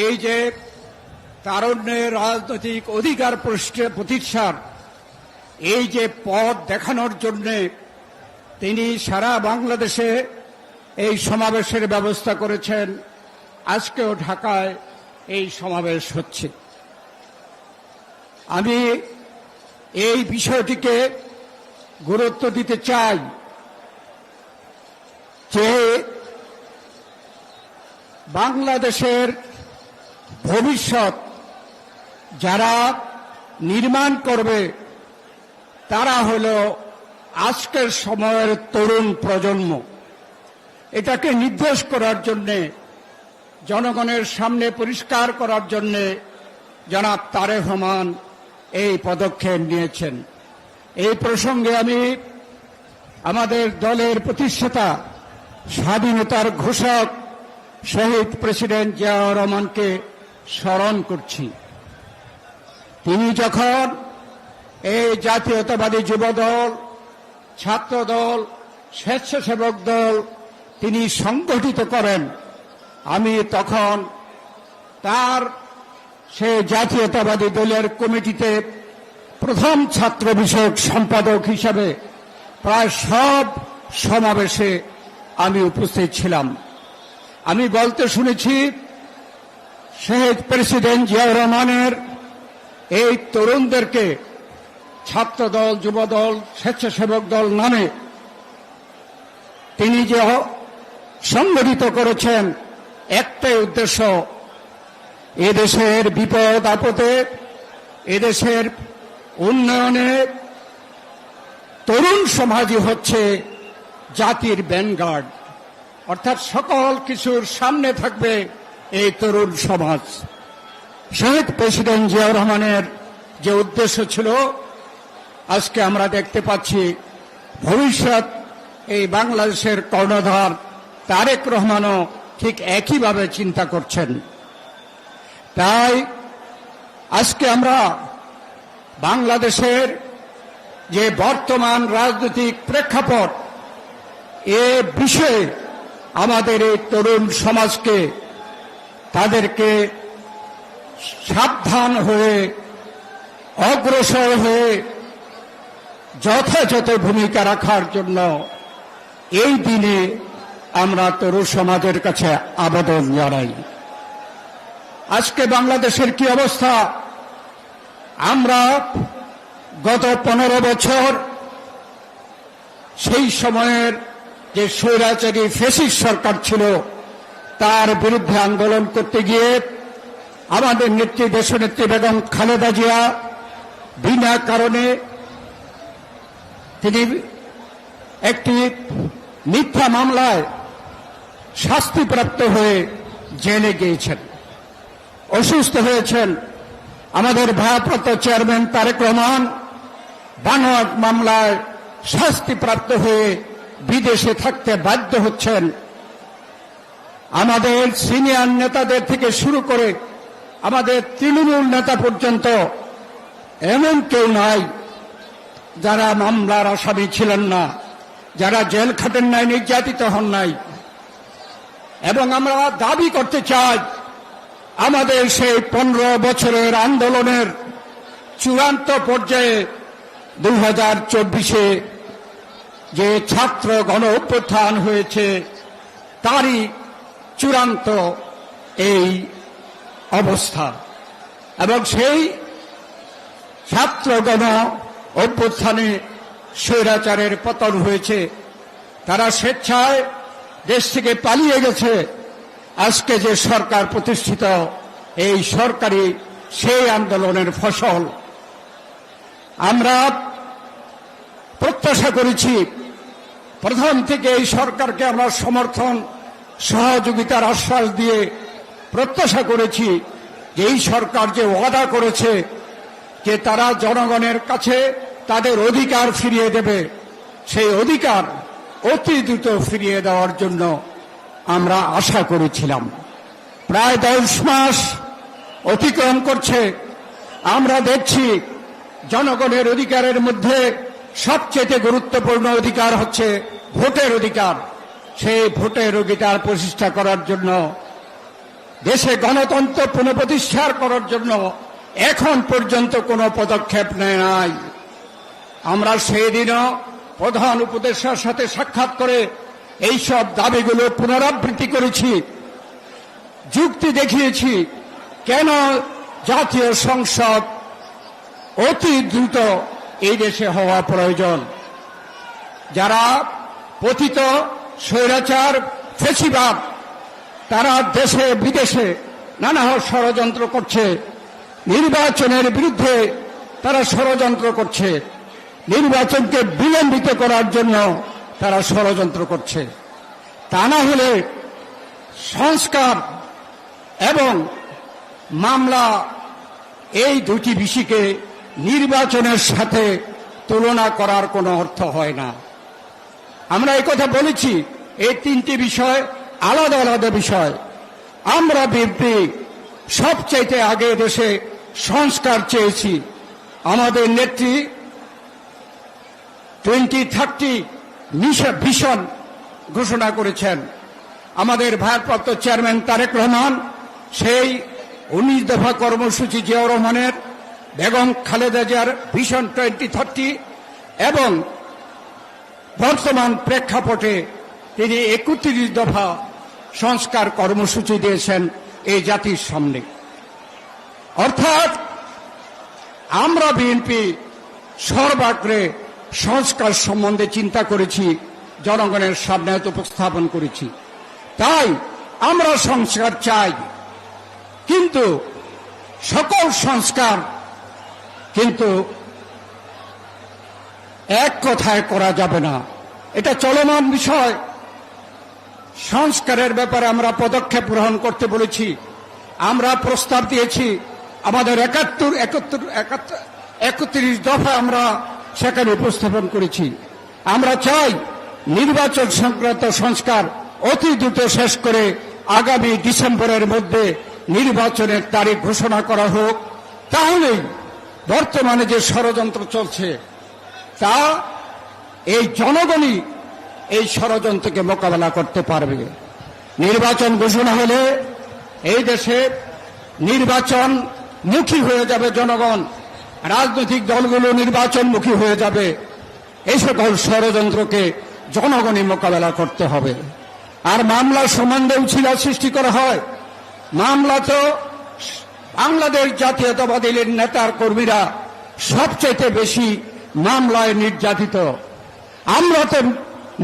এই যে তারুণ্যের রাজনৈতিক অধিকার প্রতিষ্ঠার এই যে পথ দেখানোর জন্য তিনি সারা বাংলাদেশে এই সমাবেশের ব্যবস্থা করেছেন। আজকেও ঢাকায় এই সমাবেশ হচ্ছে। আমি এই বিষয়টিকে গুরুত্ব দিতে চাই যে বাংলাদেশের ভবিষ্যৎ যারা নির্মাণ করবে তারা হল আজকের সময়ের তরুণ প্রজন্ম। এটাকে নির্দেশ করার জন্য, জনগণের সামনে পরিষ্কার করার জন্য জনাব তারেক রহমান এই পদক্ষেপ নিয়েছেন। এই প্রসঙ্গে আমি আমাদের দলের প্রতিষ্ঠাতা, স্বাধীনতার ঘোষক শহীদ প্রেসিডেন্ট জিয়াউর রহমানকে স্মরণ করছি। তিনি যখন এই জাতীয়তাবাদী যুবদল, ছাত্রদল, স্বেচ্ছাসেবক দল তিনি সংগঠিত করেন, আমি তখন তার সে জাতীয়তাবাদী দলের কমিটিতে প্রথম ছাত্র বিষয়ক সম্পাদক হিসাবে প্রায় সব সমাবেশে আমি উপস্থিত ছিলাম। আমি বলতে শুনেছি শহীদ প্রেসিডেন্ট জিয়াউর রহমানের এই তরুণদেরকে ছাত্রদল, যুবদল, স্বেচ্ছাসেবক দল নামে তিনি যে সংগঠিত করেছেন, একটাই উদ্দেশ্য, এদেশের বিপদ আপদে, এদেশের উন্নয়নে তরুণ সমাজই হচ্ছে জাতির ভ্যানগার্ড। অর্থাৎ সকল কিছুর সামনে থাকবে এই তরুণ সমাজ। শহীদ প্রেসিডেন্ট জিয়াউর রহমানের যে উদ্দেশ্য ছিল, আজকে আমরা দেখতে পাচ্ছি ভবিষ্যৎ এই বাংলাদেশের কর্ণধার তারেক রহমানও ঠিক একইভাবে চিন্তা করছেন। তাই আজকে আমরা বাংলাদেশের যে বর্তমান রাজনৈতিক প্রেক্ষাপট, এ বিষয়ে আমাদের এই তরুণ সমাজকে, তাদেরকে সাবধান হয়ে, অগ্রসর হয়ে যথাযথ ভূমিকা রাখার জন্য এই দিনে আমরা তরুণ সমাজের কাছে আবেদন জানাই। আজকে বাংলাদেশের কি অবস্থা? আমরা গত 15 বছর সেই সময়ের যে স্বৈরাচারী ফ্যাসিস্ট সরকার ছিল তার বিরুদ্ধে আন্দোলন করতে গিয়ে আমাদের নেত্রী, দেশনেত্রী বেগম খালেদা জিয়া বিনা কারণে তিনি একটি মিথ্যা মামলায় শাস্তিপ্রাপ্ত হয়ে জেলে গিয়েছেন, অসুস্থ হয়েছেন। আমাদের ভারপ্রাপ্ত চেয়ারম্যান তারেক রহমান বানোয়াট মামলায় শাস্তিপ্রাপ্ত হয়ে বিদেশে থাকতে বাধ্য হচ্ছেন। আমাদের সিনিয়র নেতাদের থেকে শুরু করে আমাদের তৃণমূল নেতা পর্যন্ত এমন কেউ নাই যারা মামলার আসামি ছিলেন না, যারা জেল খাটেন নাই, নির্যাতিত হন নাই। এবং আমরা দাবি করতে চাই, আমাদের সেই 15 বছরের আন্দোলনের চূড়ান্ত পর্যায়ে 2024-এ যে ছাত্র গণ অভ্যুত্থান হয়েছে, তারই চূড়ান্ত এই অবস্থা। এবং সেই ছাত্র গণ অভ্যুত্থানে স্বৈরাচারের পতন হয়েছে। তারা স্বেচ্ছায় দেশ থেকে পালিয়ে গেছে। আজকে যে সরকার প্রতিষ্ঠিত, এই সরকারি সেই আন্দোলনের ফসল। আমরা প্রত্যাশা করেছি, প্রথম থেকে এই সরকারকে আমরা সমর্থন, সহযোগিতার আশ্বাস দিয়ে প্রত্যাশা করেছি যে এই সরকার যে ওয়াদা করেছে যে তারা জনগণের কাছে তাদের অধিকার ফিরিয়ে দেবে, সেই অধিকার অতি দ্রুত ফিরিয়ে দেওয়ার জন্য আমরা আশা করেছিলাম। প্রায় 10 মাস অতিক্রম করছে, আমরা দেখছি জনগণের অধিকারের মধ্যে সবচেয়ে গুরুত্বপূর্ণ অধিকার হচ্ছে ভোটের অধিকার। সেই ভোটের অধিকার প্রতিষ্ঠা করার জন্য দেশে গণতন্ত্র পুনঃপ্রতিষ্ঠা করার জন্য এখন পর্যন্ত কোনো পদক্ষেপ নেয় নাই। আমরা সেই দিনও প্রধান উপদেষ্টার সাথে সাক্ষাৎ করে এইসব দাবিগুলো পুনরাবৃত্তি করেছি, যুক্তি দেখিয়েছি কেন জাতীয় সংসদ অতি দ্রুত এই দেশে হওয়া প্রয়োজন। যারা পতিত স্বৈরাচার ফ্যাসিবাদ তারা দেশে বিদেশে নানা ষড়যন্ত্র করছে, নির্বাচনের বিরুদ্ধে তারা ষড়যন্ত্র করছে, নির্বাচনকে বিলম্বিত করার জন্য তারা ষড়যন্ত্র করছে। তা না হলে সংস্কার এবং মামলা এই দুটি বিষয়কে নির্বাচনের সাথে তুলনা করার কোনো অর্থ হয় না। আমরা এই কথা বলেছি, এই তিনটি বিষয় আলাদা আলাদা বিষয়। আমরা বিএনপি সবচাইতে আগে দেশে সংস্কার চেয়েছি। আমাদের নেত্রী 2030 ভিশন ঘোষণা করেছেন। আমাদের ভারপ্রাপ্ত চেয়ারম্যান তারেক রহমান সেই 19 দফা কর্মসূচি জিয়াউর রহমানের, বেগম খালেদা জিয়ার ভিশন 2030 এবং বর্তমান প্রেক্ষাপটে তিনি 31 দফা সংস্কার কর্মসূচি দিয়েছেন এই জাতির সামনে। অর্থাৎ আমরা বিএনপি সর্বাগ্রে সংস্কার সম্বন্ধে চিন্তা করেছি, জনগণের সামনে উপস্থাপন করেছি। তাই আমরা সংস্কার চাই, কিন্তু সকল সংস্কার কিন্তু এক কথায় করা যাবে না, এটা চলমান বিষয়। সংস্কারের ব্যাপারে আমরা পদক্ষেপ গ্রহণ করতে বলেছি, আমরা প্রস্তাব দিয়েছি। আমাদের 31 দফা আমরা সেখানে উপস্থাপন করেছি। আমরা চাই নির্বাচন সংক্রান্ত সংস্কার অতি দ্রুত শেষ করে আগামী ডিসেম্বরের মধ্যে নির্বাচনের তারিখ ঘোষণা করা হোক। তাহলেই বর্তমানে যে ষড়যন্ত্র চলছে তা এই জনগণই এই ষড়যন্ত্রকে মোকাবেলা করতে পারবে। নির্বাচন ঘোষণা হলে এই দেশে নির্বাচন মুখী হয়ে যাবে জনগণ, রাজনৈতিক দলগুলো নির্বাচনমুখী হয়ে যাবে। এই সকল ষড়যন্ত্রকে জনগণই মোকাবেলা করতে হবে। আর মামলা সম্বন্ধে উছিলা সৃষ্টি করা হয়। মামলা তো বাংলাদেশ জাতীয়তাবাদী নেতার কর্মীরা সবচেয়ে বেশি মামলায় নির্যাতিত। আমরা তো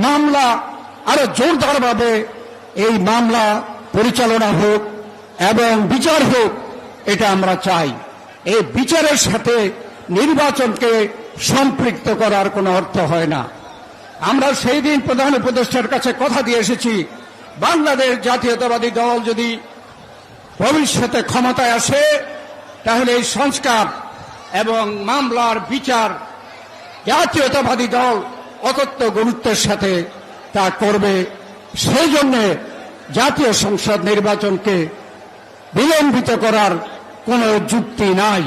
মামলা আরো জোরদারভাবে এই মামলা পরিচালনা হোক এবং বিচার হোক, এটা আমরা চাই। এই বিচারের সাথে নির্বাচনকে সম্পৃক্ত করার কোনো অর্থ হয় না। আমরা সেই দিন প্রধান উপদেষ্টার কাছে কথা দিয়ে এসেছি, বাংলাদেশ জাতীয়তাবাদী দল যদি ভবিষ্যতে ক্ষমতায় আসে তাহলে এই সংস্কার এবং মামলার বিচার জাতীয়তাবাদী দল অত্যন্ত গুরুত্বের সাথে তা করবে। সেই জন্য জাতীয় সংসদ নির্বাচনকে বিলম্বিত করার কোনো যুক্তি নাই।